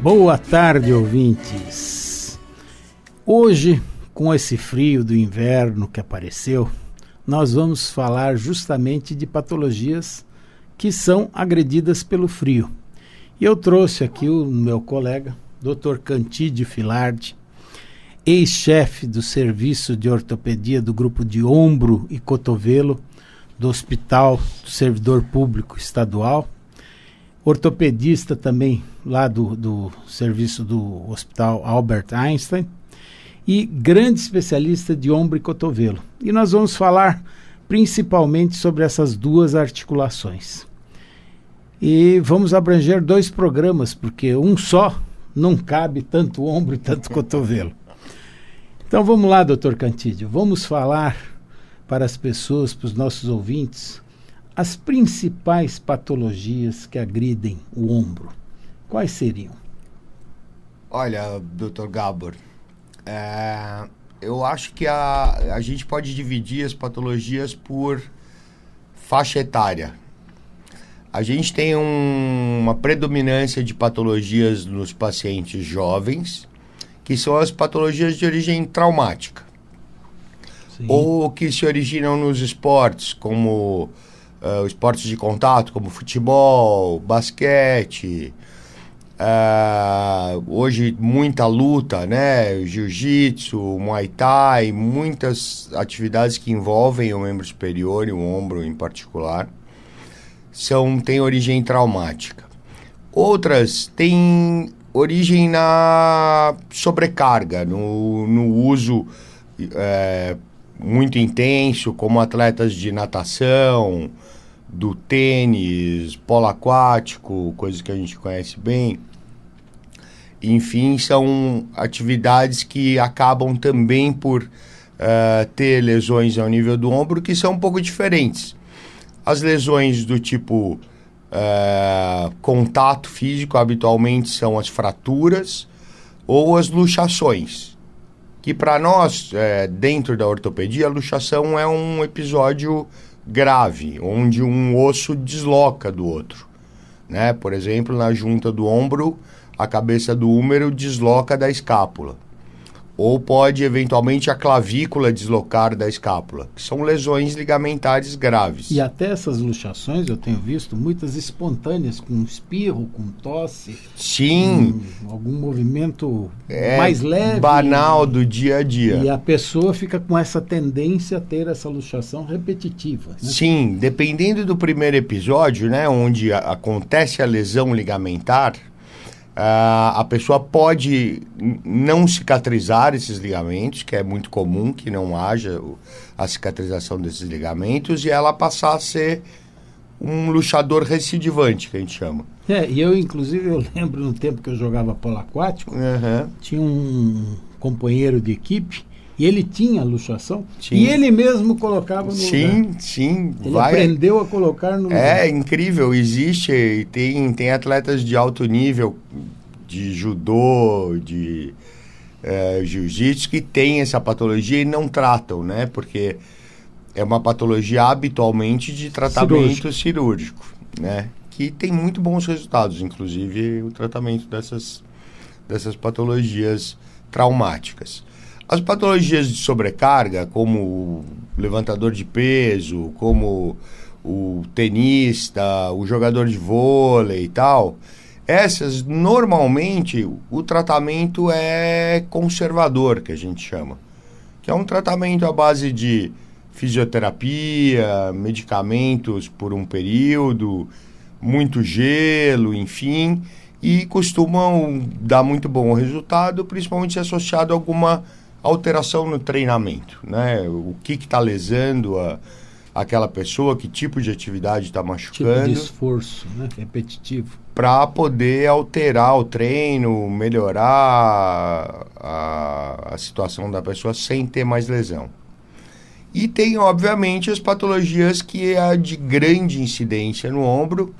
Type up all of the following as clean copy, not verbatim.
Boa tarde, ouvintes. Hoje, com esse frio do inverno que apareceu, nós vamos falar justamente de patologias que são agredidas pelo frio. E eu trouxe aqui o meu colega, Dr. Cantídio Filardi, ex-chefe do Serviço de Ortopedia do Grupo de Ombro e Cotovelo do Hospital do Servidor Público Estadual, ortopedista também lá do serviço do Hospital Albert Einstein e grande especialista de ombro e cotovelo. E nós vamos falar principalmente sobre essas duas articulações. E vamos abranger 2 programas, porque um só não cabe tanto ombro e tanto cotovelo. Então vamos lá, doutor Cantídio, vamos falar para as pessoas, para os nossos ouvintes, as principais patologias que agridem o ombro. Quais seriam? Olha, Dr. Gabor, eu acho que a gente pode dividir as patologias por faixa etária. A gente tem uma predominância de patologias nos pacientes jovens, que são as patologias de origem traumática. Sim. Ou que se originam nos esportes, como esportes de contato, como futebol, basquete, hoje muita luta, né? Jiu-jitsu, muay thai, muitas atividades que envolvem o membro superior e o ombro em particular, têm origem traumática. Outras têm origem na sobrecarga, no uso muito intenso, como atletas de natação, do tênis, polo aquático, coisas que a gente conhece bem. Enfim, são atividades que acabam também por ter lesões ao nível do ombro que são um pouco diferentes. As lesões do tipo contato físico habitualmente são as fraturas ou as luxações, que para nós, dentro da ortopedia, a luxação é um episódio grave, onde um osso desloca do outro, né? Por exemplo, na junta do ombro, a cabeça do húmero desloca da escápula. Ou pode, eventualmente, a clavícula deslocar da escápula, que são lesões ligamentares graves. E até essas luxações, eu tenho visto muitas espontâneas, com espirro, com tosse. Sim. Algum movimento mais leve. Banal do dia a dia. E a pessoa fica com essa tendência a ter essa luxação repetitiva. Né? Sim, dependendo do primeiro episódio, né, onde acontece a lesão ligamentar, a pessoa pode não cicatrizar esses ligamentos, que é muito comum que não haja a cicatrização desses ligamentos, e ela passar a ser um luxador recidivante, que a gente chama. E eu, inclusive, eu lembro no tempo que eu jogava polo aquático, tinha um companheiro de equipe, e ele tinha luxação, e ele mesmo colocava no lugar. Sim. Ele aprendeu a colocar no lugar. É incrível, existe, tem atletas de alto nível, de judô, de jiu-jitsu, que têm essa patologia e não tratam, né? Porque é uma patologia habitualmente de tratamento cirúrgico, né? Que tem muito bons resultados, inclusive o tratamento dessas patologias traumáticas. As patologias de sobrecarga, como o levantador de peso, como o tenista, o jogador de vôlei e tal, essas, normalmente, o tratamento é conservador, que a gente chama. Que é um tratamento à base de fisioterapia, medicamentos por um período, muito gelo, enfim, e costumam dar muito bom resultado, principalmente associado a alguma alteração no treinamento, né? O que está lesando aquela pessoa, que tipo de atividade está machucando. Tipo de esforço, né? Repetitivo. Para poder alterar o treino, melhorar a situação da pessoa sem ter mais lesão. E tem, obviamente, as patologias que é de grande incidência no ombro,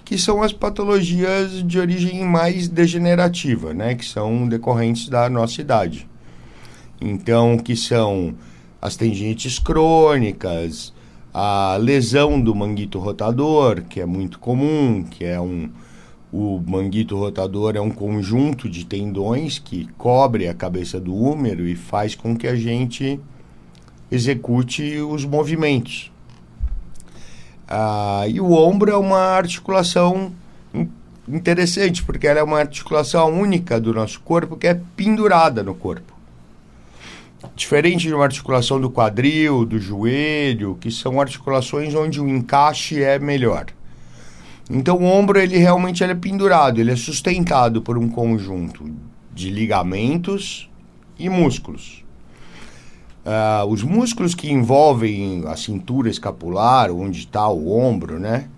que são as patologias de origem mais degenerativa, né? Que são decorrentes da nossa idade. Então, que são as tendinites crônicas, a lesão do manguito rotador, que é muito comum, que é O manguito rotador é um conjunto de tendões que cobre a cabeça do húmero e faz com que a gente execute os movimentos. E o ombro é uma articulação interessante, porque ela é uma articulação única do nosso corpo que é pendurada no corpo. Diferente de uma articulação do quadril, do joelho, que são articulações onde o encaixe é melhor. Então o ombro ele realmente é pendurado, ele é sustentado por um conjunto de ligamentos e músculos. Os músculos que envolvem a cintura escapular, onde está o ombro, né?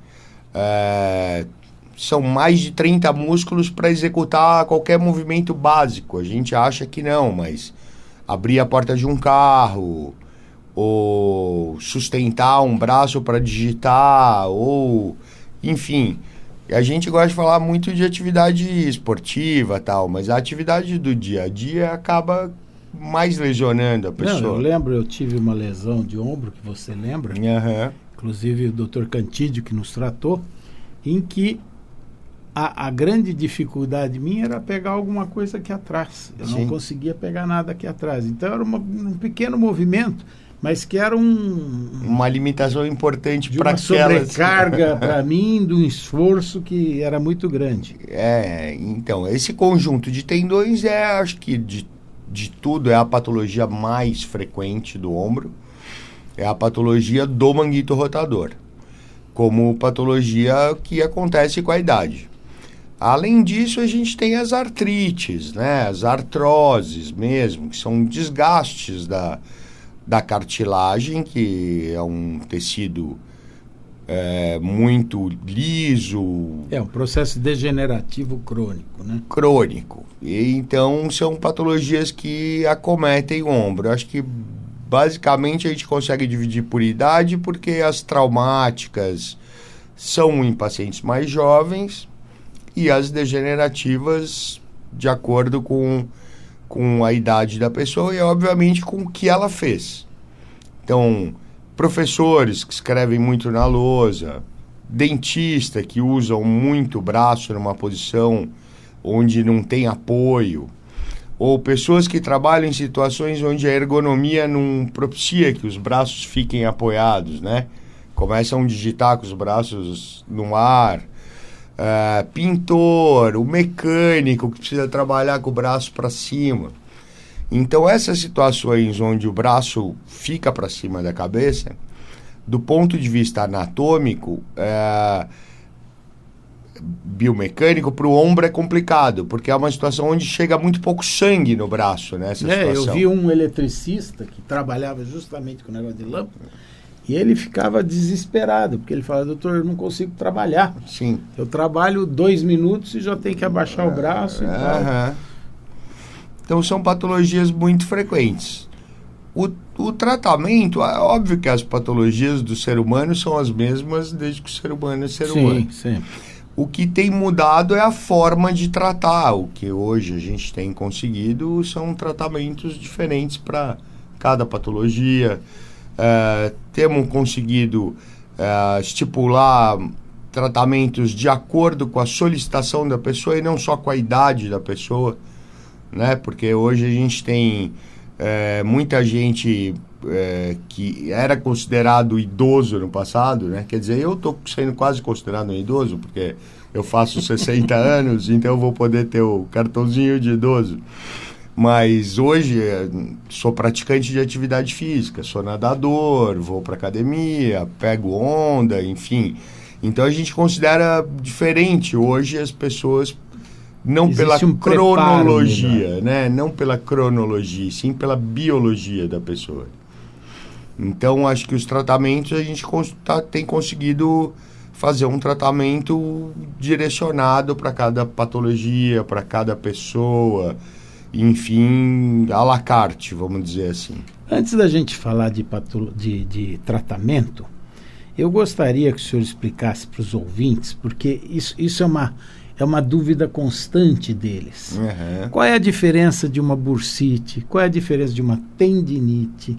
São mais de 30 músculos para executar qualquer movimento básico. A gente acha que não, mas abrir a porta de um carro, ou sustentar um braço para digitar, ou enfim, a gente gosta de falar muito de atividade esportiva tal, mas a atividade do dia a dia acaba mais lesionando a pessoa. Não, eu lembro, eu tive uma lesão de ombro, que você lembra, inclusive o Dr. Cantídio que nos tratou, em que a grande dificuldade minha era pegar alguma coisa aqui atrás. Eu não conseguia pegar nada aqui atrás. Então era um pequeno movimento, mas que era uma limitação importante para aquela sobrecarga para mim, de um esforço que era muito grande. Então, esse conjunto de tendões acho que de tudo, é a patologia mais frequente do ombro. É a patologia do manguito rotador, como patologia que acontece com a idade. Além disso, a gente tem as artrites, né? As artroses mesmo, que são desgastes da cartilagem, que é um tecido muito liso. É um processo degenerativo crônico, né? Crônico. E, então, são patologias que acometem o ombro. Acho que, basicamente, a gente consegue dividir por idade, porque as traumáticas são em pacientes mais jovens e as degenerativas de acordo com a idade da pessoa e, obviamente, com o que ela fez. Então, professores que escrevem muito na lousa, dentista que usam muito o braço numa posição onde não tem apoio, ou pessoas que trabalham em situações onde a ergonomia não propicia que os braços fiquem apoiados, né? Começam a digitar com os braços no ar. Pintor, o mecânico que precisa trabalhar com o braço para cima. Então, essas situações onde o braço fica para cima da cabeça, do ponto de vista anatômico, biomecânico, para o ombro é complicado, porque é uma situação onde chega muito pouco sangue no braço, né? Eu vi um eletricista que trabalhava justamente com o negócio de lâmpada, e ele ficava desesperado, porque ele falava, doutor, eu não consigo trabalhar. Sim. Eu trabalho 2 minutos e já tenho que abaixar o braço e tal. Então, são patologias muito frequentes. O tratamento, é óbvio que as patologias do ser humano são as mesmas desde que o ser humano é ser humano. Sim. O que tem mudado é a forma de tratar. O que hoje a gente tem conseguido são tratamentos diferentes para cada patologia. Temos conseguido estipular tratamentos de acordo com a solicitação da pessoa e não só com a idade da pessoa, né? Porque hoje a gente tem muita gente que era considerado idoso no passado, né? Quer dizer, eu estou sendo quase considerado um idoso, porque eu faço 60 anos, então eu vou poder ter o cartãozinho de idoso. Mas hoje sou praticante de atividade física, sou nadador, vou para academia, pego onda, enfim. Então a gente considera diferente hoje as pessoas, não existe pela cronologia, né? Não pela cronologia, sim pela biologia da pessoa. Então acho que os tratamentos a gente tem conseguido fazer um tratamento direcionado para cada patologia, para cada pessoa. Enfim, à la carte, vamos dizer assim. Antes da gente falar de tratamento, eu gostaria que o senhor explicasse para os ouvintes, porque isso é uma dúvida constante deles. Qual é a diferença de uma bursite? Qual é a diferença de uma tendinite?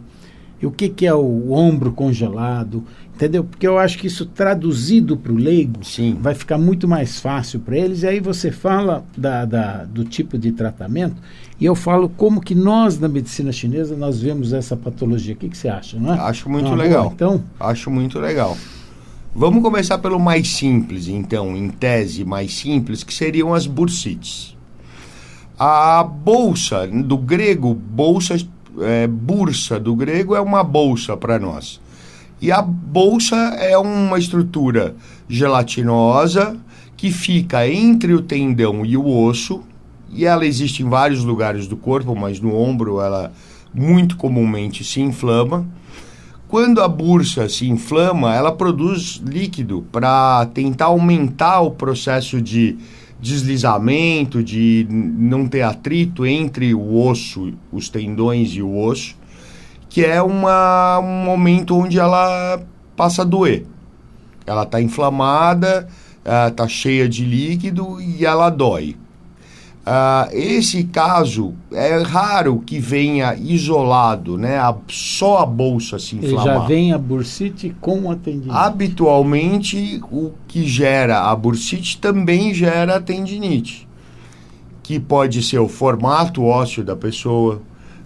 e o que é o ombro congelado, entendeu? Porque eu acho que isso traduzido para o leigo Sim. vai ficar muito mais fácil para eles, e aí você fala do tipo de tratamento, e eu falo como que nós, na medicina chinesa, nós vemos essa patologia. O que você acha, não é? Acho muito Não, legal. boa, então, Acho muito legal. Vamos começar pelo mais simples, então, em tese mais simples, que seriam as bursites. A bolsa, do grego, bursa do grego é uma bolsa para nós. E a bolsa é uma estrutura gelatinosa que fica entre o tendão e o osso, e ela existe em vários lugares do corpo, mas no ombro ela muito comumente se inflama. Quando a bursa se inflama, ela produz líquido para tentar aumentar o processo de deslizamento, de não ter atrito entre o osso, os tendões e o osso, que é um momento onde ela passa a doer. Ela está inflamada, está cheia de líquido e ela dói. Esse caso é raro que venha isolado, né? Só a bolsa se inflamar. já vem a bursite com a tendinite. Habitualmente, o que gera a bursite também gera a tendinite, que pode ser o formato ósseo da pessoa,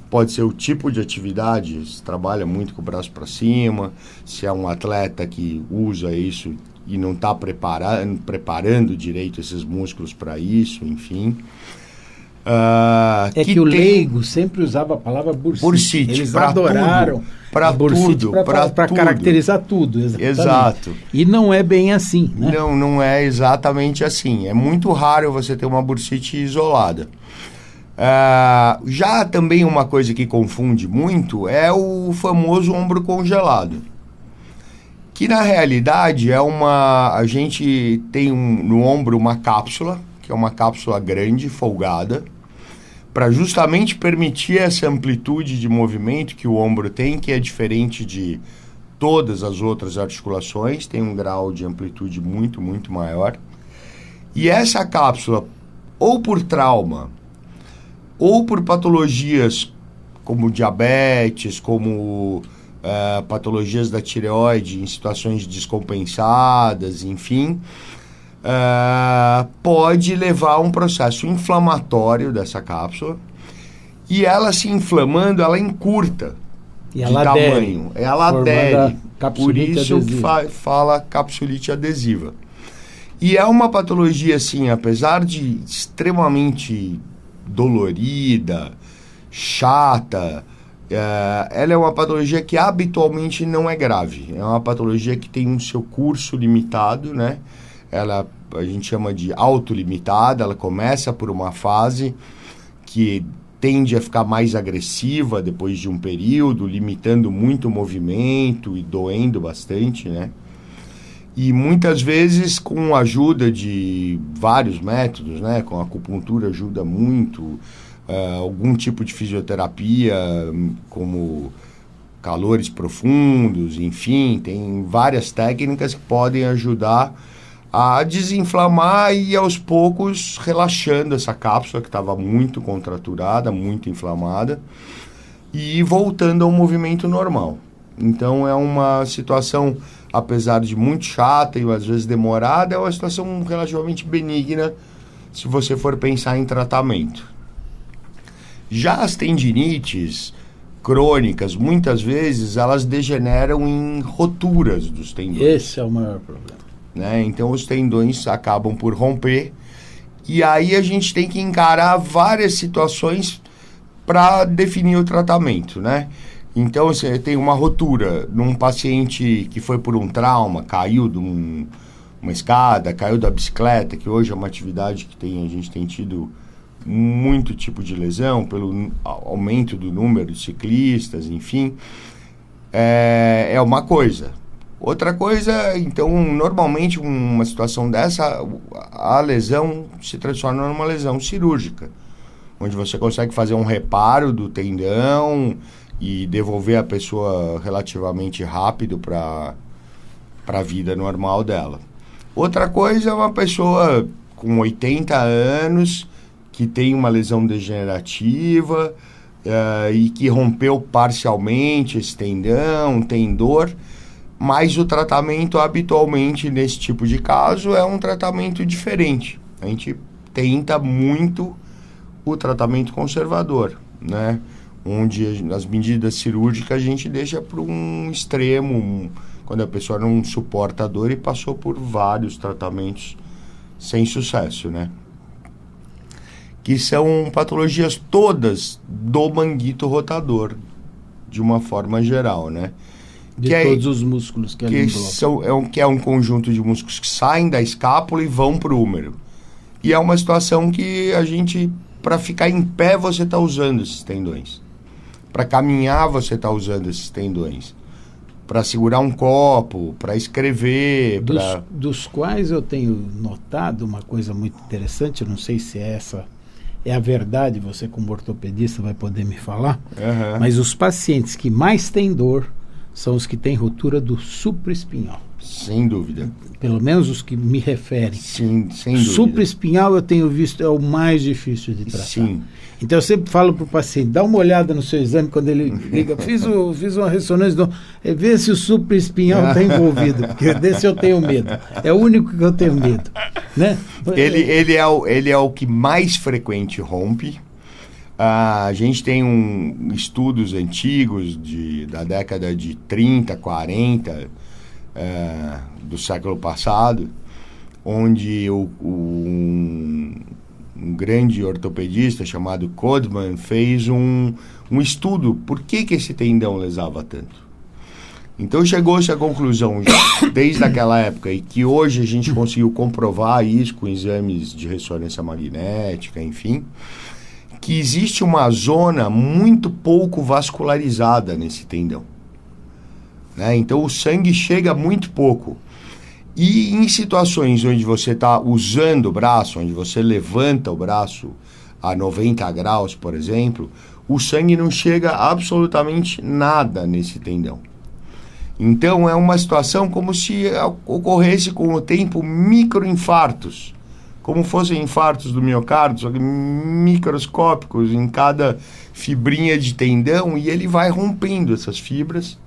pode ser o tipo de atividade, se trabalha muito com o braço para cima, se é um atleta que usa isso e não está preparando direito esses músculos para isso, enfim. É que o leigo sempre usava a palavra bursite. Bursite, eles adoraram para tudo, para caracterizar tudo. Exatamente. Exato. E não é bem assim, né? Não é exatamente assim. É muito raro você ter uma bursite isolada. Já também uma coisa que confunde muito é o famoso ombro congelado, que na realidade a gente tem no ombro uma cápsula, que é uma cápsula grande, folgada, para justamente permitir essa amplitude de movimento que o ombro tem, que é diferente de todas as outras articulações, tem um grau de amplitude muito, muito maior. E essa cápsula, ou por trauma, ou por patologias como diabetes, como patologias da tireoide em situações descompensadas, enfim, pode levar a um processo inflamatório dessa cápsula, e ela se inflamando, ela encurta e de ela tamanho. Ela adere. Por isso adesiva. que fala capsulite adesiva. E é uma patologia, assim, apesar de extremamente dolorida, chata, ela é uma patologia que habitualmente não é grave. É uma patologia que tem um seu curso limitado, né? A gente chama de autolimitada, ela começa por uma fase que tende a ficar mais agressiva depois de um período, limitando muito o movimento e doendo bastante, né? E muitas vezes com a ajuda de vários métodos, né? Com a acupuntura ajuda muito, algum tipo de fisioterapia, como calores profundos, enfim, tem várias técnicas que podem ajudar a desinflamar e aos poucos relaxando essa cápsula que estava muito contraturada, muito inflamada, e voltando ao movimento normal. Então é uma situação, apesar de muito chata e às vezes demorada, é uma situação relativamente benigna se você for pensar em tratamento. Já as tendinites crônicas, muitas vezes, elas degeneram em roturas dos tendões. Esse é o maior problema. Né? Então os tendões acabam por romper, e aí a gente tem que encarar várias situações para definir o tratamento, né? Então você tem uma rotura num paciente que foi por um trauma, caiu de uma escada, caiu da bicicleta, que hoje é uma atividade que a gente tem tido muito tipo de lesão pelo aumento do número de ciclistas, enfim, é uma coisa. Outra coisa, então, normalmente uma situação dessa, a lesão se transforma numa lesão cirúrgica, onde você consegue fazer um reparo do tendão e devolver a pessoa relativamente rápido para a vida normal dela. Outra coisa é uma pessoa com 80 anos que tem uma lesão degenerativa, e que rompeu parcialmente esse tendão, tem dor, mas o tratamento habitualmente nesse tipo de caso é um tratamento diferente. A gente tenta muito o tratamento conservador, né? Onde as medidas cirúrgicas a gente deixa para um extremo, quando a pessoa não suporta a dor e passou por vários tratamentos sem sucesso, né? Que são patologias todas do manguito rotador, de uma forma geral, né? De todos os músculos que ali que é um conjunto de músculos que saem da escápula e vão para o húmero. E é uma situação que a gente, para ficar em pé, você está usando esses tendões. Para caminhar, você está usando esses tendões. Para segurar um copo, para escrever. Dos quais eu tenho notado uma coisa muito interessante, eu não sei se essa é a verdade, você como ortopedista vai poder me falar, mas os pacientes que mais têm dor são os que têm ruptura do supraespinhal. Sem dúvida. Pelo menos os que me referem. Sim, sem dúvida. Supraespinhal eu tenho visto é o mais difícil de tratar. Sim. Então eu sempre falo para o paciente, dá uma olhada no seu exame quando ele liga, fiz uma ressonância, vê se o supraespinhal está envolvido, porque desse eu tenho medo. É o único que eu tenho medo. Né? Ele é o que mais frequente rompe. A gente tem estudos antigos da década de 30, 40, do século passado, onde um grande ortopedista chamado Codman fez um estudo por que esse tendão lesava tanto. Então chegou-se à conclusão, desde aquela época, e que hoje a gente conseguiu comprovar isso com exames de ressonância magnética, enfim, que existe uma zona muito pouco vascularizada nesse tendão, né? Então o sangue chega muito pouco. E em situações onde você está usando o braço, onde você levanta o braço a 90 graus, por exemplo, o sangue não chega absolutamente nada nesse tendão. Então é uma situação como se ocorresse com o tempo microinfartos, como fossem infartos do miocárdio, só que microscópicos em cada fibrinha de tendão, e ele vai rompendo essas fibras,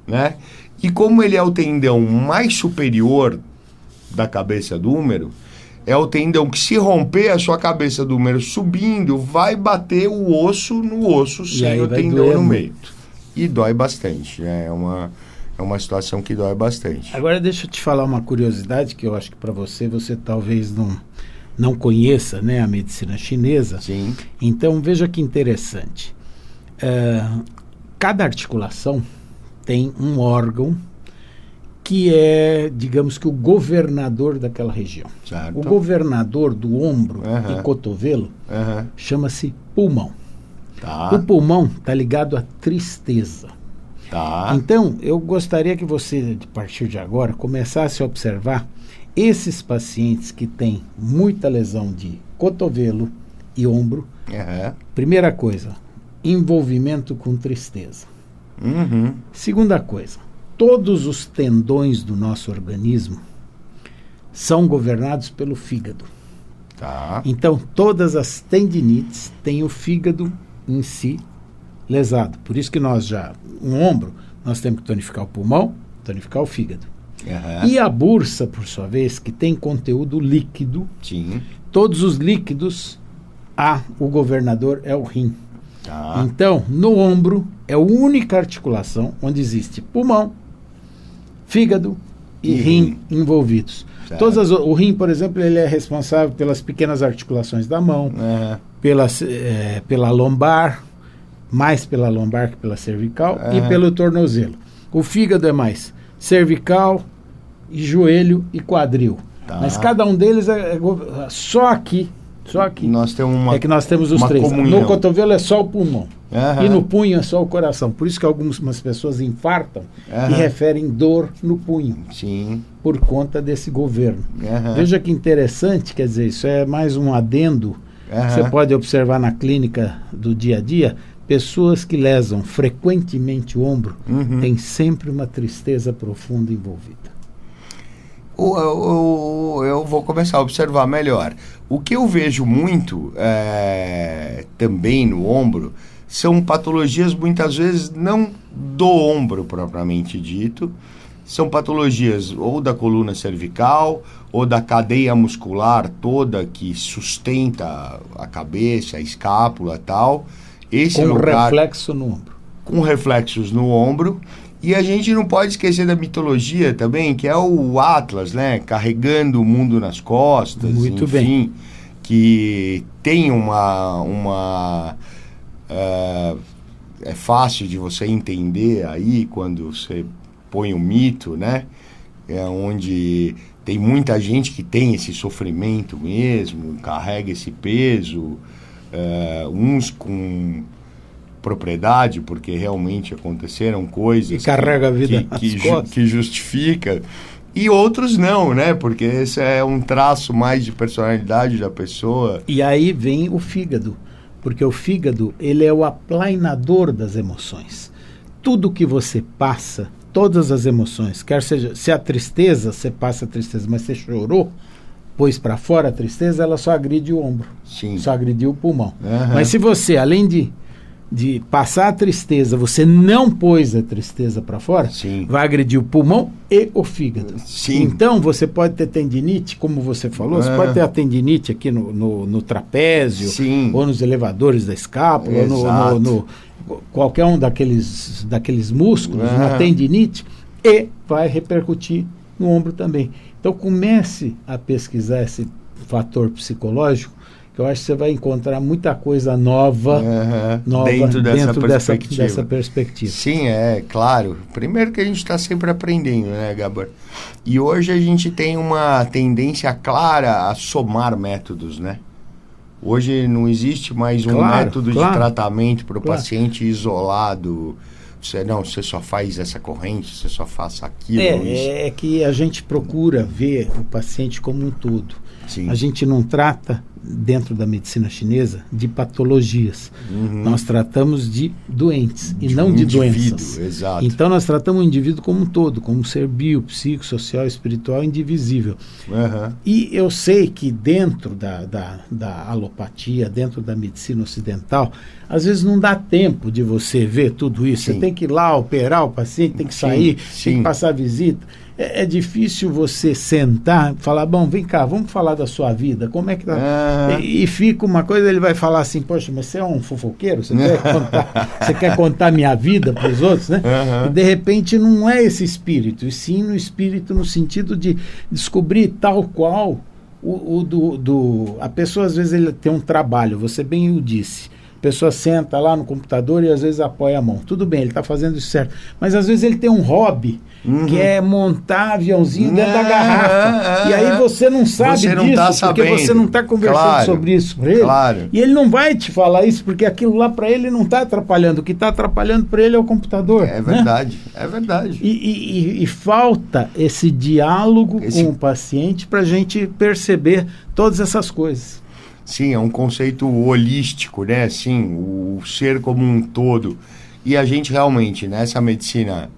né? E como ele é o tendão mais superior da cabeça do húmero, é o tendão que, se romper, a sua cabeça do húmero subindo, vai bater o osso no osso sem o tendão no meio. E dói bastante, né? É uma situação que dói bastante. Agora deixa eu te falar uma curiosidade que eu acho que para você talvez não conheça, né, a medicina chinesa. Sim. Então veja que interessante. Cada articulação tem um órgão que é, digamos que o governador daquela região. Certo. O governador do ombro e cotovelo chama-se pulmão. Tá. O pulmão está ligado à tristeza. Tá. Então, eu gostaria que você, a partir de agora, começasse a observar esses pacientes que têm muita lesão de cotovelo e ombro. Primeira coisa, envolvimento com tristeza. Segunda coisa, todos os tendões do nosso organismo são governados pelo fígado. Tá. Então, todas as tendinites têm o fígado em si lesado. Por isso que um ombro, nós temos que tonificar o pulmão, tonificar o fígado. E a bursa, por sua vez, que tem conteúdo líquido, sim, todos os líquidos, o governador é o rim. Tá. Então, no ombro, é a única articulação onde existe pulmão, fígado e rim envolvidos. O rim, por exemplo, ele é responsável pelas pequenas articulações da mão, pela lombar, mais pela lombar que pela cervical, e pelo tornozelo. O fígado é mais cervical, joelho e quadril. Tá. Mas cada um deles só aqui nós temos os três. Comunhão. No cotovelo é só o pulmão. E no punho é só o coração. Por isso que algumas pessoas infartam e referem dor no punho. Sim. Por conta desse governo. Veja que interessante, quer dizer, isso é mais um adendo. Você pode observar na clínica do dia a dia, pessoas que lesam frequentemente o ombro têm sempre uma tristeza profunda envolvida. Eu vou começar a observar melhor. O que eu vejo muito também no ombro são patologias muitas vezes não do ombro propriamente dito, são patologias ou da coluna cervical ou da cadeia muscular toda que sustenta a cabeça, a escápula e tal. Esse com lugar, reflexo no ombro. Com reflexos no ombro. E a gente não pode esquecer da mitologia também, que é o Atlas, né? Carregando o mundo nas costas. Muito enfim, bem. Que tem é fácil de você entender aí quando você põe o mito, né? É onde tem muita gente que tem esse sofrimento mesmo, carrega esse peso, uns com propriedade, porque realmente aconteceram coisas e carrega a vida que justifica, e outros não, né? Porque esse é um traço mais de personalidade da pessoa. E aí vem o fígado, porque o fígado, ele é o aplainador das emoções. Tudo que você passa, todas as emoções, quer seja, se a tristeza, você passa a tristeza, mas você chorou, pôs para fora a tristeza, ela só agride o ombro, Sim. Só agrediu o pulmão. Uhum. Mas se você, além de passar a tristeza, você não pôs a tristeza para fora, Sim. vai agredir o pulmão e o fígado. Sim. Então, você pode ter tendinite, como você falou, você pode ter a tendinite aqui no trapézio, Sim. ou nos elevadores da escápula, ou no qualquer um daqueles músculos, uma tendinite, e vai repercutir no ombro também. Então, comece a pesquisar esse fator psicológico, que eu acho que você vai encontrar muita coisa nova dentro dessa perspectiva. Sim, é claro. Primeiro que a gente está sempre aprendendo, né, Gabor? E hoje a gente tem uma tendência clara a somar métodos, né? Hoje não existe mais um método de tratamento para o paciente isolado. Você só faz essa corrente, você só faça aquilo. É que a gente procura ver o paciente como um todo. Sim. A gente não trata, dentro da medicina chinesa, de patologias. Nós tratamos de doentes e não de doenças. Exato. Então nós tratamos o indivíduo como um todo, como um ser bio, psico, social, espiritual, indivisível. E eu sei que dentro da alopatia, dentro da medicina ocidental, às vezes não dá tempo de você ver tudo isso. Sim. Você tem que ir lá operar o paciente, tem que sair, tem que passar visita. É difícil você sentar e falar, bom, vem cá, vamos falar da sua vida, como é que tá? E fica uma coisa, ele vai falar assim, poxa, mas você é um fofoqueiro? Você quer contar minha vida para os outros, né? E de repente não é esse espírito, e sim no espírito no sentido de descobrir tal qual a pessoa, às vezes, ele tem um trabalho, você bem o disse. A pessoa senta lá no computador e às vezes apoia a mão. Tudo bem, ele está fazendo isso certo. Mas às vezes ele tem um hobby, que é montar aviãozinho dentro da garrafa. E aí você não sabe disso, porque você não está conversando sobre isso para ele. E ele não vai te falar isso, porque aquilo lá para ele não está atrapalhando. O que está atrapalhando para ele é o computador. É verdade, né? É verdade. E falta esse diálogo com o paciente para a gente perceber todas essas coisas. Sim, é um conceito holístico, né? Sim, o ser como um todo. E a gente realmente, nessa medicina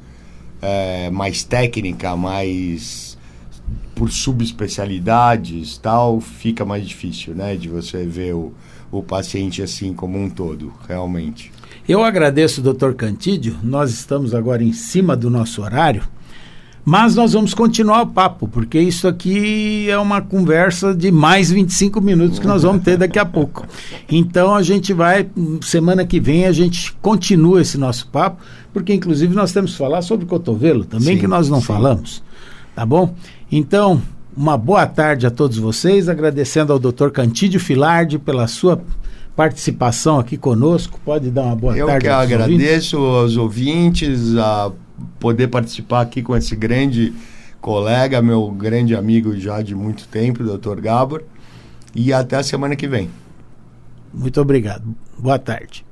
mais técnica, mais por subespecialidades tal, fica mais difícil, né? De você ver o paciente assim como um todo, realmente. Eu agradeço, Dr. Cantídio. Nós estamos agora em cima do nosso horário. Mas nós vamos continuar o papo, porque isso aqui é uma conversa de mais 25 minutos que nós vamos ter daqui a pouco. Então a gente vai, semana que vem a gente continua esse nosso papo, porque inclusive nós temos que falar sobre cotovelo também, que nós não falamos, tá bom? Então, uma boa tarde a todos vocês, agradecendo ao Dr. Cantídio Filardi pela sua participação aqui conosco. Pode dar uma boa tarde aos ouvintes. Eu que agradeço aos ouvintes, a poder participar aqui com esse grande colega, meu grande amigo já de muito tempo, Dr. Gabor, e até a semana que vem. Muito obrigado. Boa tarde.